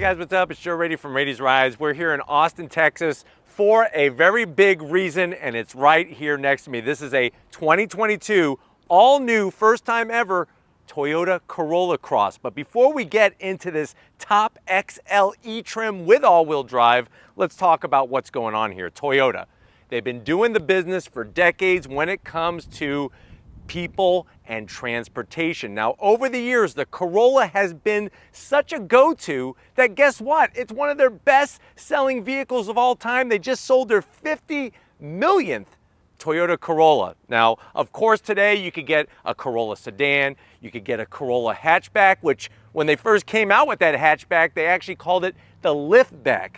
guys, what's up? It's Joe Raiti from Raiti's Rides. We're here in Austin, Texas for a very big reason, and it's right here next to me. This is a 2022 all new, first time ever Toyota Corolla Cross. But before we get into this top XLE trim with all-wheel drive, let's talk about what's going on here. Toyota, they've been doing the business for decades when it comes to people and transportation. Now, over the years, the Corolla has been such a go-to that guess what? It's one of their best-selling vehicles of all time. They just sold their 50 millionth Toyota Corolla. Now, of course, today you could get a Corolla sedan, you could get a Corolla hatchback, which when they first came out with that hatchback, they actually called it the liftback.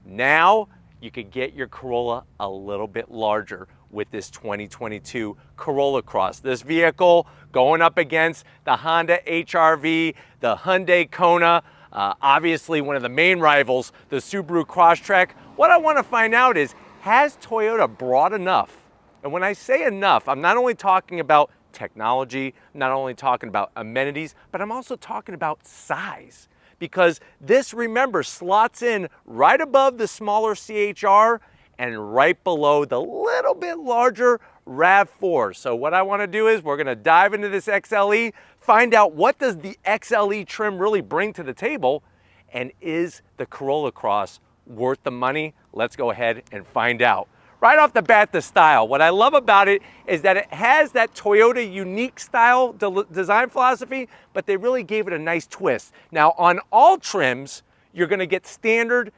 Now, you could get your Corolla a little bit larger with this 2022 Corolla Cross. This vehicle going up against the Honda HR-V, the Hyundai Kona, obviously one of the main rivals, the Subaru Crosstrek. What I want to find out is, has Toyota brought enough? And when I say enough, I'm not only talking about technology, I'm not only talking about amenities, but I'm also talking about size. Because this, remember, slots in right above the smaller CH-R and right below the little bit larger RAV4. So what I want to do is we're going to dive into this XLE, find out what does the XLE trim really bring to the table, and is the Corolla Cross worth the money? Let's go ahead and find out. Right off the bat, the style. What I love about it is that it has that Toyota unique style design philosophy, but they really gave it a nice twist. Now, on all trims, you're going to get standard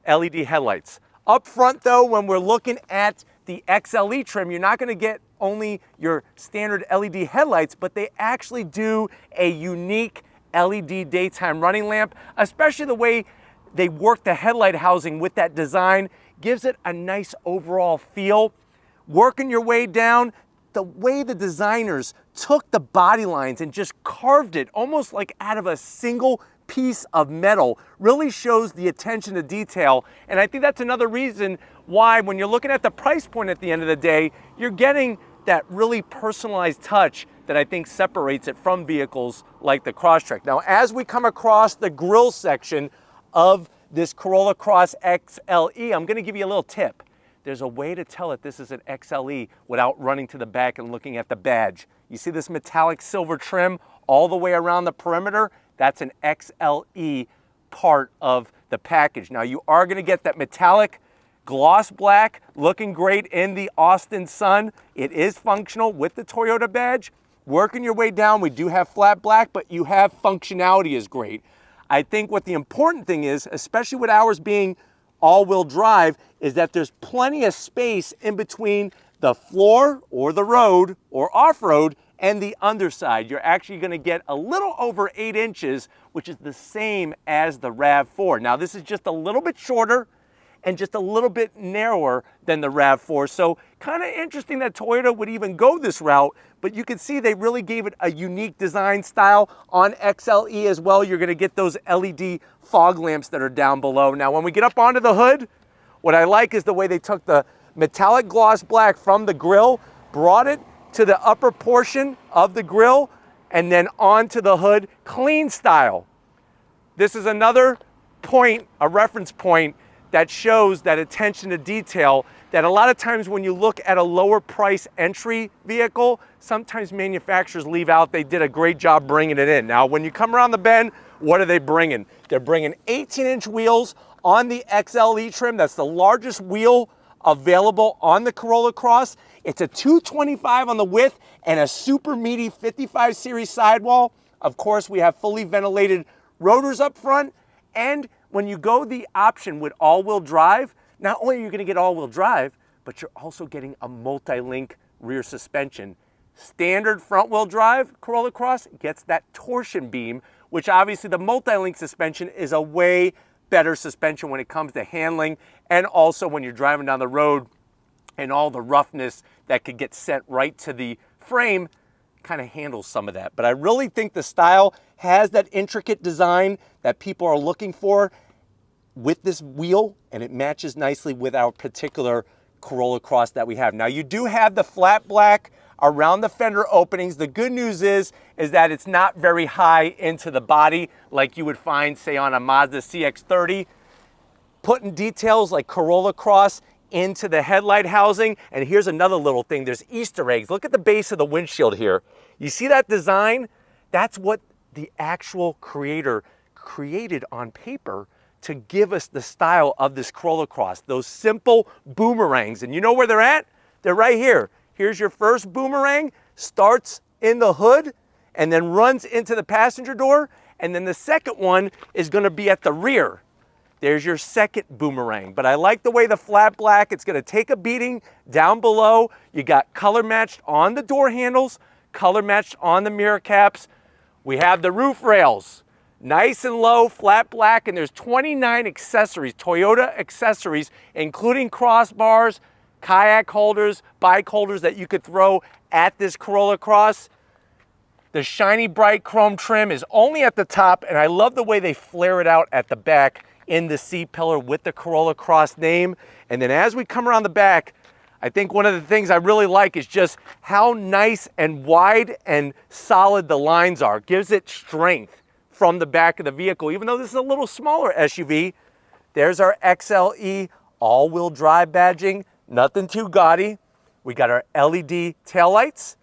LED headlights. Up front though, when we're looking at the XLE trim, you're not going to get only your standard LED headlights, but they actually do a unique LED daytime running lamp, especially the way they work the headlight housing with that design, gives it a nice overall feel. Working your way down, the way the designers took the body lines and just carved it almost like out of a single piece of metal really shows the attention to detail. And I think that's another reason why when you're looking at the price point at the end of the day, you're getting that really personalized touch that I think separates it from vehicles like the Crosstrek. Now, as we come across the grille section of this Corolla Cross XLE, I'm going to give you a little tip. There's a way to tell that this is an XLE without running to the back and looking at the badge. You see this metallic silver trim all the way around the perimeter? That's an XLE part of the package. Now, you are going to get that metallic gloss black looking great in the Austin sun. It is functional with the Toyota badge. Working your way down, we do have flat black, but you have functionality is great. I think what the important thing is, especially with ours being all-wheel drive, is that there's plenty of space in between the floor or the road or off-road and the underside. You're actually going to get a little over 8 inches, which is the same as the RAV4. Now, this is just a little bit shorter and just a little bit narrower than the RAV4. So kind of interesting that Toyota would even go this route, but you can see they really gave it a unique design style. On XLE as well, you're gonna get those LED fog lamps that are down below. Now, when we get up onto the hood, what I like is the way they took the metallic gloss black from the grille, brought it to the upper portion of the grille, and then onto the hood, clean style. This is another point, a reference point, that shows that attention to detail that a lot of times when you look at a lower price entry vehicle, sometimes manufacturers leave out. They did a great job bringing it in. Now, when you come around the bend, what are they bringing? They're bringing 18-inch wheels on the XLE trim. That's the largest wheel available on the Corolla Cross. It's a 225 on the width and a super meaty 55 series sidewall. Of course, we have fully ventilated rotors up front, and when you go the option with all-wheel drive, not only are you going to get all-wheel drive, but you're also getting a multi-link rear suspension. Standard front-wheel drive Corolla Cross gets that torsion beam, which obviously the multi-link suspension is a way better suspension when it comes to handling, and also when you're driving down the road and all the roughness that could get sent right to the frame kind of handles some of that. But I really think the style has that intricate design that people are looking for with this wheel, and it matches nicely with our particular Corolla Cross that we have. Now, you do have the flat black around the fender openings. The good news is that it's not very high into the body like you would find, say, on a Mazda CX-30. Putting details like Corolla Cross into the headlight housing. And here's another little thing. There's Easter eggs. Look at the base of the windshield here. You see that design? That's what the actual creator created on paper to give us the style of this Corolla Cross. Those simple boomerangs. And you know where they're at? They're right here. Here's your first boomerang, starts in the hood and then runs into the passenger door. And then the second one is gonna be at the rear. There's your second boomerang. But I like the way the flat black, it's gonna take a beating down below. You got color matched on the door handles, color matched on the mirror caps. We have the roof rails, nice and low, flat black, and there's 29 accessories, Toyota accessories, including crossbars, kayak holders, bike holders that you could throw at this Corolla Cross. The shiny bright chrome trim is only at the top, and I love the way they flare it out at the back in the C-pillar with the Corolla Cross name. And then as we come around the back, I think one of the things I really like is just how nice and wide and solid the lines are. Gives it strength from the back of the vehicle. Even though this is a little smaller SUV, there's our XLE all-wheel drive badging. Nothing too gaudy. We got our LED taillights.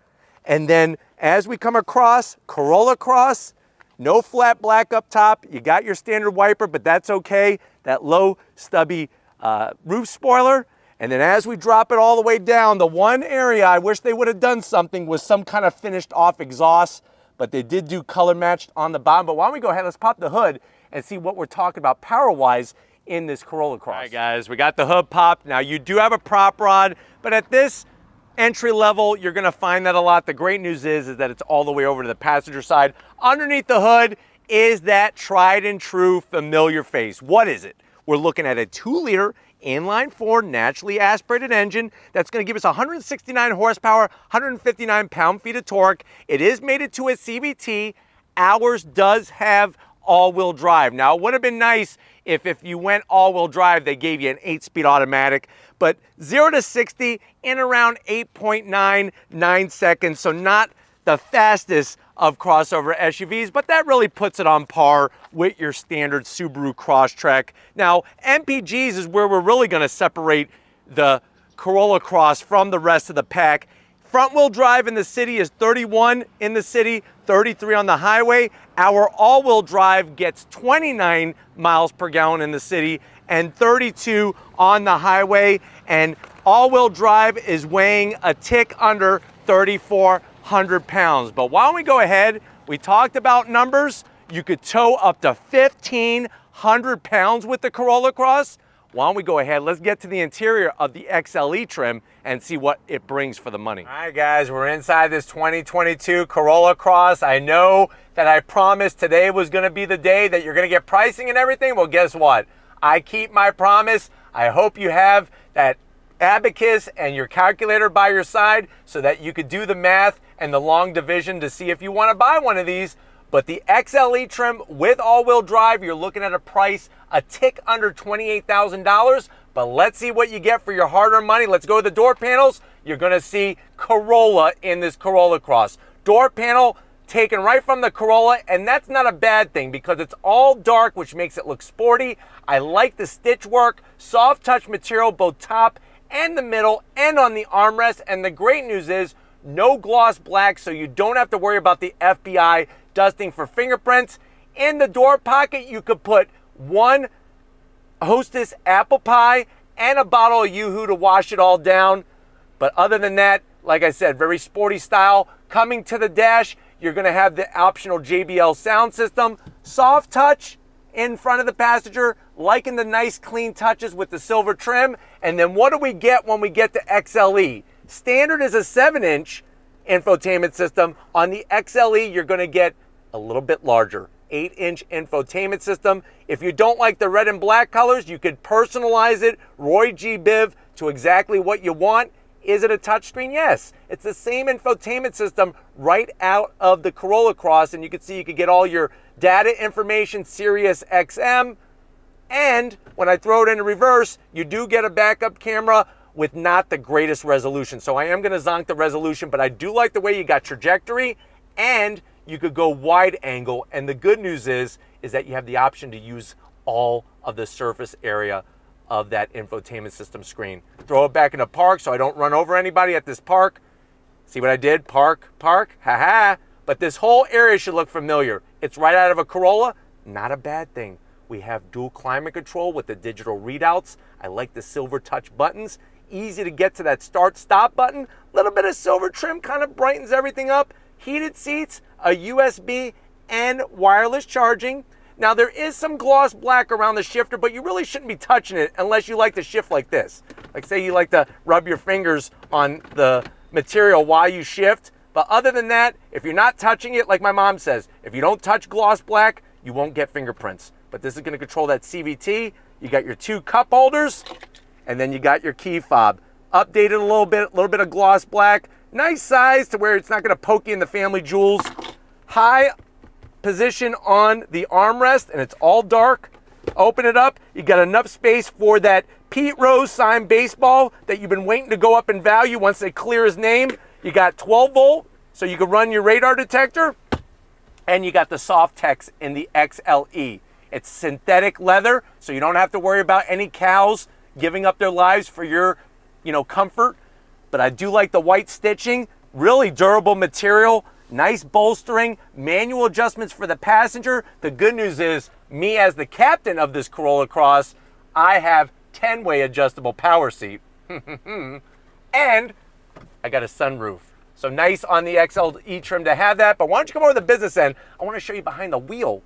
And then as we come across, Corolla Cross, no flat black up top. You got your standard wiper, but that's okay. That low stubby roof spoiler. And then as we drop it all the way down, the one area I wish they would have done something was some kind of finished off exhaust, but they did do color matched on the bottom. But why don't we go ahead, let's pop the hood and see what we're talking about power-wise in this Corolla Cross. All right, guys, we got the hood popped. Now, you do have a prop rod, but at this entry level, you're gonna find that a lot. The great news is that it's all the way over to the passenger side. Underneath the hood is that tried and true familiar face. What is it? We're looking at a 2-liter inline-4 naturally aspirated engine that's gonna give us 169 horsepower, 159 pound-feet of torque. It is mated to a CVT. Ours does have all-wheel drive. Now, it would have been nice if you went all-wheel drive, they gave you an 8-speed automatic, but 0 to 60 in around 8.99 seconds, so not the fastest of crossover SUVs, but that really puts it on par with your standard Subaru Crosstrek. Now, MPGs is where we're really gonna separate the Corolla Cross from the rest of the pack. Front-wheel drive in the city is 31 in the city, 33 on the highway. Our all-wheel drive gets 29 miles per gallon in the city and 32 on the highway. And all-wheel drive is weighing a tick under 3,400 pounds. But why don't we go ahead? We talked about numbers. You could tow up to 1,500 pounds with the Corolla Cross. Why don't we go ahead, let's get to the interior of the XLE trim and see what it brings for the money. All right, guys, we're inside this 2022 Corolla Cross. I know that I promised today was gonna be the day that you're gonna get pricing and everything. Well, guess what? I keep my promise. I hope you have that abacus and your calculator by your side so that you could do the math and the long division to see if you wanna buy one of these. But the XLE trim with all-wheel drive, you're looking at a price a tick under $28,000. But let's see what you get for your hard-earned money. Let's go to the door panels. You're gonna see Corolla in this Corolla Cross. Door panel taken right from the Corolla, and that's not a bad thing because it's all dark, which makes it look sporty. I like the stitch work, soft touch material, both top and the middle and on the armrest. And the great news is no gloss black, so you don't have to worry about the FBI dusting for fingerprints. In the door pocket, you could put one Hostess apple pie and a bottle of Yoo-Hoo to wash it all down. But other than that, like I said, very sporty style. Coming to the dash, you're gonna have the optional JBL sound system, soft touch in front of the passenger, liking the nice clean touches with the silver trim. And then what do we get when we get to XLE? Standard is a 7-inch infotainment system. On the XLE, you're gonna get a little bit larger, 8-inch infotainment system. If you don't like the red and black colors, you could personalize it, Roy G. Biv, to exactly what you want. Is it a touchscreen? Yes. It's the same infotainment system right out of the Corolla Cross, and you can see you could get all your data information, Sirius XM, and when I throw it into reverse, you do get a backup camera with not the greatest resolution. So I am gonna zonk the resolution, but I do like the way you got trajectory and you could go wide angle. And the good news is that you have the option to use all of the surface area of that infotainment system screen. Throw it back in the park so I don't run over anybody at this park. See what I did? Park, haha. But this whole area should look familiar. It's right out of a Corolla, not a bad thing. We have dual climate control with the digital readouts. I like the silver touch buttons. Easy to get to that start stop button. A little bit of silver trim kind of brightens everything up. Heated seats, a USB and wireless charging. Now there is some gloss black around the shifter, but you really shouldn't be touching it unless you like to shift like this. Like say you like to rub your fingers on the material while you shift. But other than that, if you're not touching it, like my mom says, if you don't touch gloss black, you won't get fingerprints. But this is gonna control that CVT. You got your 2 cup holders, and then you got your key fob. Updated a little bit of gloss black. Nice size to where it's not gonna poke you in the family jewels. High position on the armrest, and it's all dark. Open it up, you got enough space for that Pete Rose signed baseball that you've been waiting to go up in value once they clear his name. You got 12 volt, so you can run your radar detector, and you got the Soft-tex in the XLE. It's synthetic leather, so you don't have to worry about any cows giving up their lives for your, comfort. But I do like the white stitching, really durable material, nice bolstering, manual adjustments for the passenger. The good news is, me as the captain of this Corolla Cross, I have 10-way adjustable power seat. And I got a sunroof. So nice on the XLE trim to have that. But why don't you come over to the business end? I want to show you behind the wheel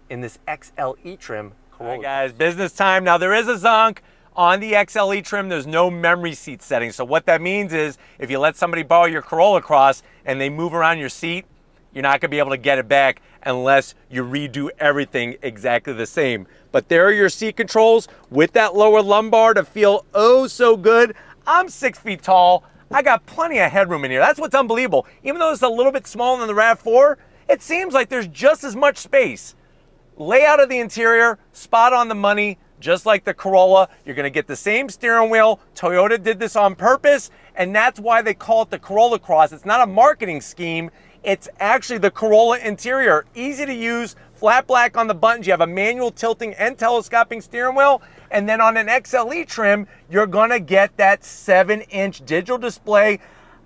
in this XLE trim Corolla. All right, guys, business time. Now there is a zonk on the XLE trim. There's no memory seat setting. So what that means is if you let somebody borrow your Corolla Cross and they move around your seat, you're not gonna be able to get it back unless you redo everything exactly the same. But there are your seat controls with that lower lumbar to feel oh so good. I'm 6 feet tall. I got plenty of headroom in here. That's what's unbelievable. Even though it's a little bit smaller than the RAV4, it seems like there's just as much space. Layout of the interior, spot on the money, just like the Corolla. You're gonna get the same steering wheel. Toyota did this on purpose, and that's why they call it the Corolla Cross. It's not a marketing scheme. It's actually the Corolla interior. Easy to use, flat black on the buttons. You have a manual tilting and telescoping steering wheel. And then on an XLE trim, you're gonna get that 7-inch digital display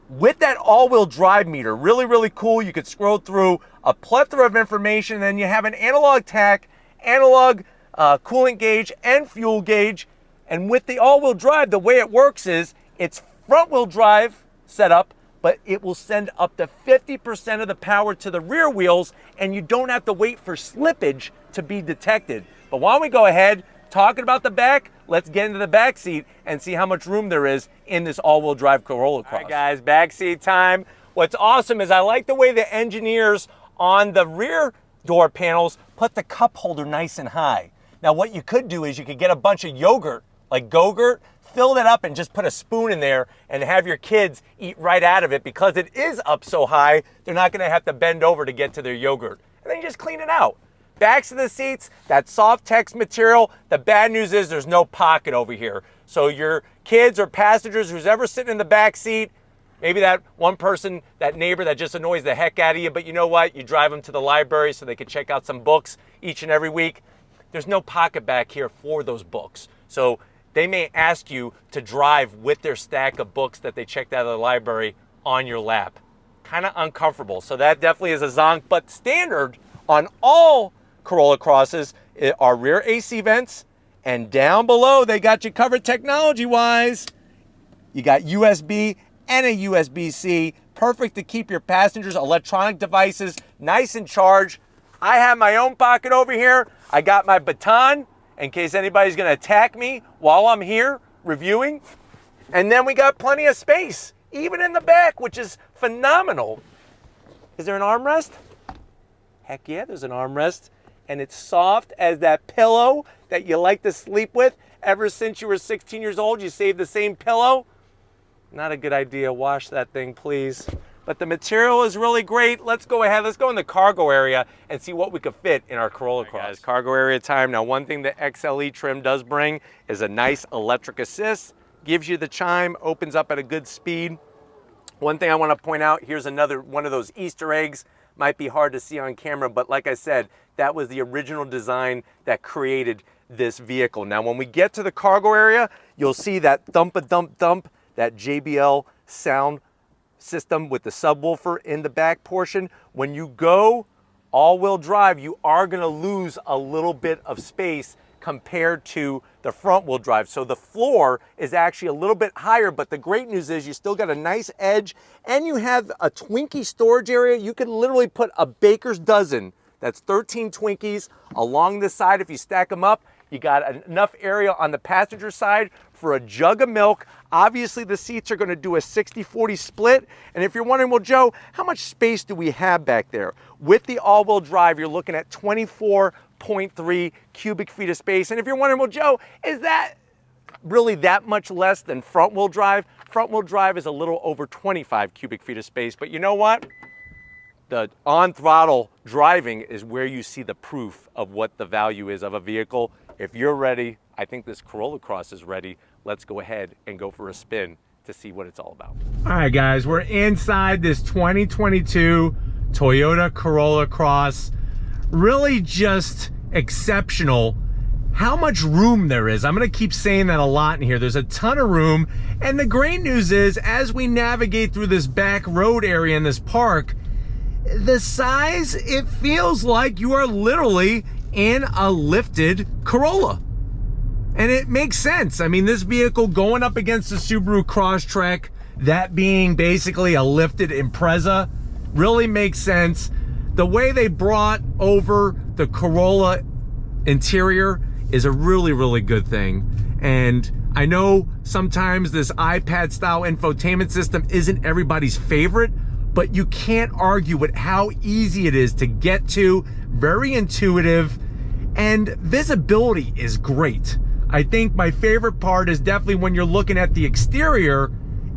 with that all-wheel drive meter. Really, really cool. You could scroll through a plethora of information. And then you have an analog tach, analog coolant gauge, and fuel gauge. And with the all-wheel drive, the way it works is it's front-wheel drive setup, but it will send up to 50% of the power to the rear wheels, and you don't have to wait for slippage to be detected. But why don't we go ahead, talking about the back, let's get into the back seat and see how much room there is in this all-wheel drive Corolla Cross. All right, guys, back seat time. What's awesome is I like the way the engineers on the rear door panels put the cup holder nice and high. Now, what you could do is you could get a bunch of yogurt, like Go-Gurt, fill that up and just put a spoon in there and have your kids eat right out of it. Because it is up so high, they're not gonna have to bend over to get to their yogurt. And then you just clean it out. Backs of the seats, that Soft-tex material. The bad news is there's no pocket over here. So your kids or passengers, who's ever sitting in the back seat, maybe that one person, that neighbor that just annoys the heck out of you, but you know what? You drive them to the library so they can check out some books each and every week. There's no pocket back here for those books. So they may ask you to drive with their stack of books that they checked out of the library on your lap. Kind of uncomfortable. So that definitely is a zonk. But standard on all Corolla Crosses are rear AC vents. And down below, they got you covered technology-wise. You got USB and a USB-C. Perfect to keep your passengers' electronic devices nice and charged. I have my own pocket over here. I got my baton in case anybody's gonna attack me while I'm here reviewing. And then we got plenty of space, even in the back, which is phenomenal. Is there an armrest? Heck yeah, there's an armrest. And it's soft as that pillow that you like to sleep with. Ever since you were 16 years old, you saved the same pillow. Not a good idea, wash that thing, please. But the material is really great. Let's go ahead, let's go in the cargo area and see what we could fit in our Corolla Cross. Right, guys, cargo area time. Now, one thing the XLE trim does bring is a nice electric assist. gives you the chime, opens up at a good speed. One thing I want to point out, here's another one of those Easter eggs. Might be hard to see on camera, but like I said, that was the original design that created this vehicle. Now, when we get to the cargo area, you'll see that thump-a-dump-dump, that JBL sound system with the subwoofer in the back portion. When you go all-wheel drive, you are going to lose a little bit of space compared to the front-wheel drive. So the floor is actually a little bit higher, but the great news is you still got a nice edge, and you have a Twinkie storage area. You could literally put a baker's dozen, that's 13 Twinkies, along this side. If you stack them up, you got enough area on the passenger side for a jug of milk. Obviously, the seats are gonna do a 60-40 split. And if you're wondering, well, Joe, how much space do we have back there? With the all-wheel drive, you're looking at 24.3 cubic feet of space. And if you're wondering, well, Joe, is that really that much less than front-wheel drive? Front-wheel drive is a little over 25 cubic feet of space. But you know what? The on-throttle driving is where you see the proof of what the value is of a vehicle. If you're ready, I think this Corolla Cross is ready. Let's go ahead and go for a spin to see what it's all about. All right, guys, we're inside this 2022 Toyota Corolla Cross. Really just exceptional how much room there is. I'm gonna keep saying that a lot in here. There's a ton of room. And the great news is, as we navigate through this back road area in this park, the size, it feels like you are literally in a lifted Corolla. And it makes sense. I mean, this vehicle going up against the Subaru Crosstrek, that being basically a lifted Impreza, really makes sense. The way they brought over the Corolla interior is a really, really good thing. And I know sometimes this iPad style infotainment system isn't everybody's favorite, but you can't argue with how easy it is to get to, very intuitive, and visibility is great. I think my favorite part is definitely when you're looking at the exterior,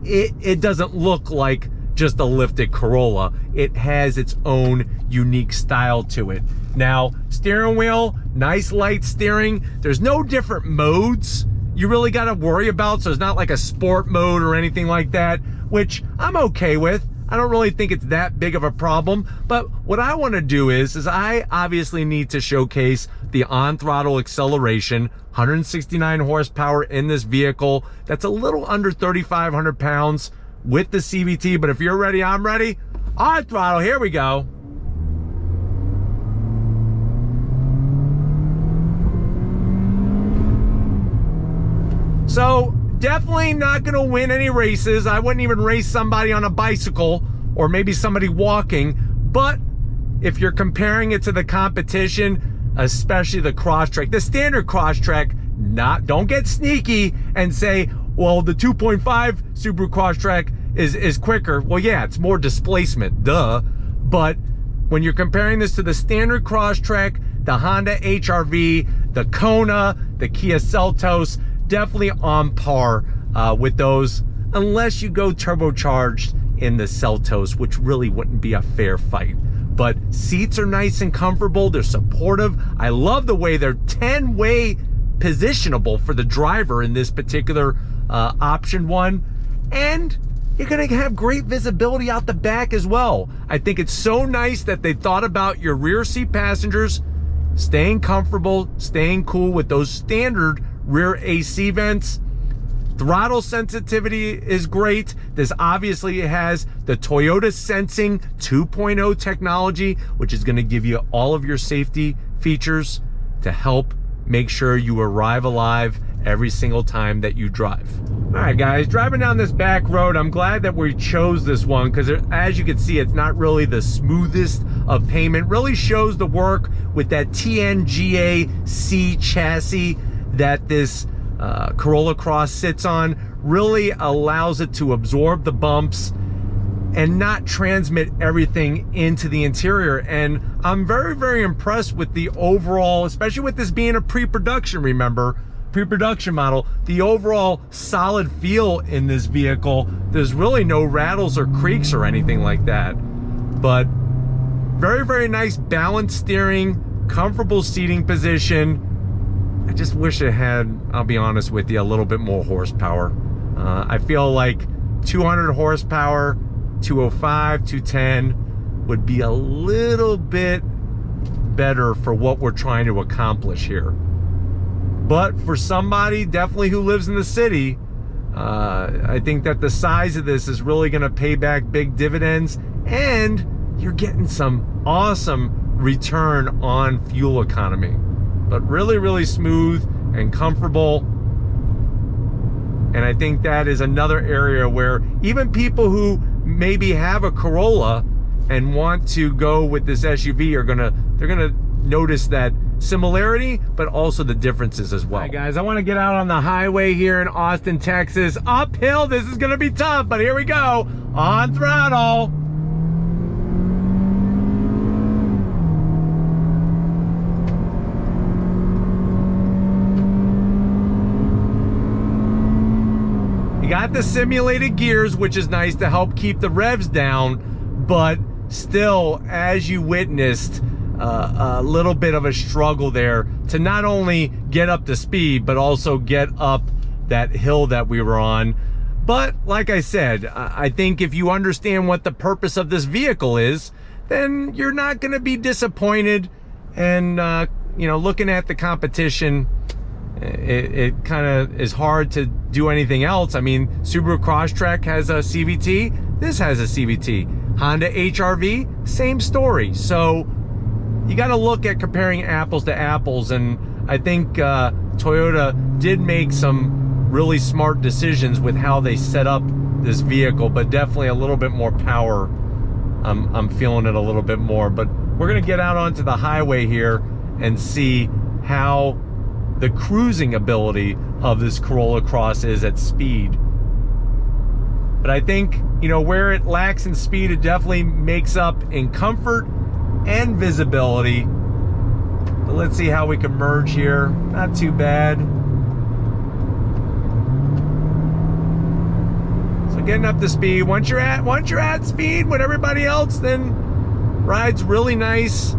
it doesn't look like just a lifted Corolla. It has its own unique style to it. Now, steering wheel, nice light steering. There's no different modes you really got to worry about, so it's not like a sport mode or anything like that, which I'm okay with. I don't really think it's that big of a problem, but what I want to do is I obviously need to showcase the on-throttle acceleration, 169 horsepower in this vehicle. That's a little under 3,500 pounds with the CVT, but if you're ready, I'm ready. On-throttle, here we go. So, definitely not gonna win any races. I wouldn't even race somebody on a bicycle or maybe somebody walking, but if you're comparing it to the competition, especially the Crosstrek, the standard Crosstrek, don't get sneaky and say, well, the 2.5 Subaru Crosstrek is quicker. Well, yeah, it's more displacement, duh. But when you're comparing this to the standard Crosstrek, the Honda HR-V, the Kona, the Kia Seltos, definitely on par with those, unless you go turbocharged in the Seltos, which really wouldn't be a fair fight. But seats are nice and comfortable. They're supportive. I love the way they're 10-way positionable for the driver in this particular option one. And you're gonna have great visibility out the back as well. I think it's so nice that they thought about your rear seat passengers staying comfortable, staying cool with those standard rear AC vents. Throttle sensitivity is great. This obviously has the Toyota Sensing 2.0 technology, which is going to give you all of your safety features to help make sure you arrive alive every single time that you drive. All right, guys, driving down this back road, I'm glad that we chose this one because as you can see, it's not really the smoothest of pavement. Really shows the work with that TNGA C chassis that this Corolla Cross sits on. Really allows it to absorb the bumps and not transmit everything into the interior. And I'm very, very impressed with the overall, especially with this being a pre-production, remember, pre-production model, the overall solid feel in this vehicle. There's really no rattles or creaks or anything like that. But very, very nice balanced steering, comfortable seating position. I just wish it had, I'll be honest with you, a little bit more horsepower. I feel like 200 horsepower, 205, 210 would be a little bit better for what we're trying to accomplish here. But for somebody definitely who lives in the city, I think that the size of this is really going to pay back big dividends, and you're getting some awesome return on fuel economy. But really, really smooth and comfortable. And I think that is another area where even people who maybe have a Corolla and want to go with this SUV they're gonna notice that similarity, but also the differences as well. All right, guys, I want to get out on the highway here in Austin, Texas. Uphill, this is gonna be tough, but here we go, on throttle. You got the simulated gears, which is nice to help keep the revs down, but still, as you witnessed, a little bit of a struggle there to not only get up to speed, but also get up that hill that we were on. But like I said, I think if you understand what the purpose of this vehicle is, then you're not going to be disappointed. And, you know, looking at the competition, it kind of is hard to do anything else. I mean, Subaru Crosstrek has a CVT. This has a CVT. Honda HR-V, same story. So you got to look at comparing apples to apples. And I think Toyota did make some really smart decisions with how they set up this vehicle, but definitely a little bit more power. I'm feeling it a little bit more. But we're going to get out onto the highway here and see how the cruising ability of this Corolla Cross is at speed. But I think, you know, where it lacks in speed, it definitely makes up in comfort and visibility. But let's see how we can merge here. Not too bad. So getting up to speed. Once you're at speed with everybody else, then ride's really nice.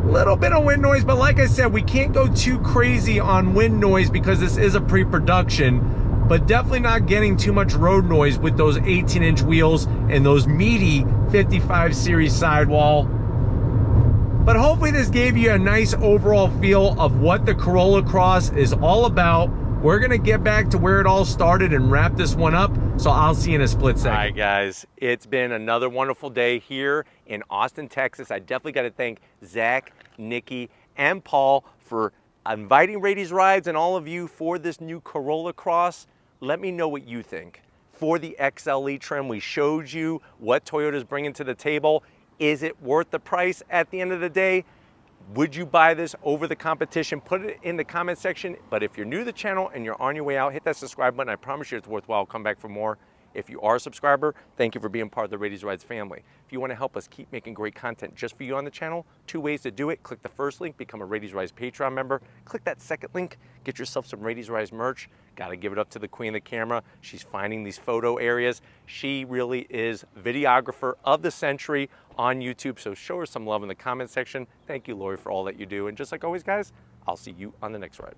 Little bit of wind noise, but like I said, we can't go too crazy on wind noise because this is a pre-production, but definitely not getting too much road noise with those 18-inch wheels and those meaty 55 series sidewall. But hopefully this gave you a nice overall feel of what the Corolla Cross is all about. We're gonna get back to where it all started and wrap this one up, so I'll see you in a split second. All right, guys, it's been another wonderful day here in Austin, Texas. I definitely gotta thank Zach, Nikki, and Paul for inviting Raiti's Rides and all of you for this new Corolla Cross. Let me know what you think. For the XLE trim, we showed you what Toyota's bringing to the table. Is it worth the price at the end of the day? Would you buy this over the competition? Put it in the comment section. But if you're new to the channel and you're on your way out, hit that subscribe button. I promise you it's worthwhile. Come back for more. If you are a subscriber, thank you for being part of the Raiti's Rides family. If you want to help us keep making great content just for you on the channel, 2 ways to do it. Click the first link, become a Raiti's Rides Patreon member. Click that second link, get yourself some Raiti's Rides merch. Got to give it up to the queen of the camera. She's finding these photo areas. She really is videographer of the century on YouTube, so show her some love in the comment section. Thank you, Lori, for all that you do. And just like always, guys, I'll see you on the next ride.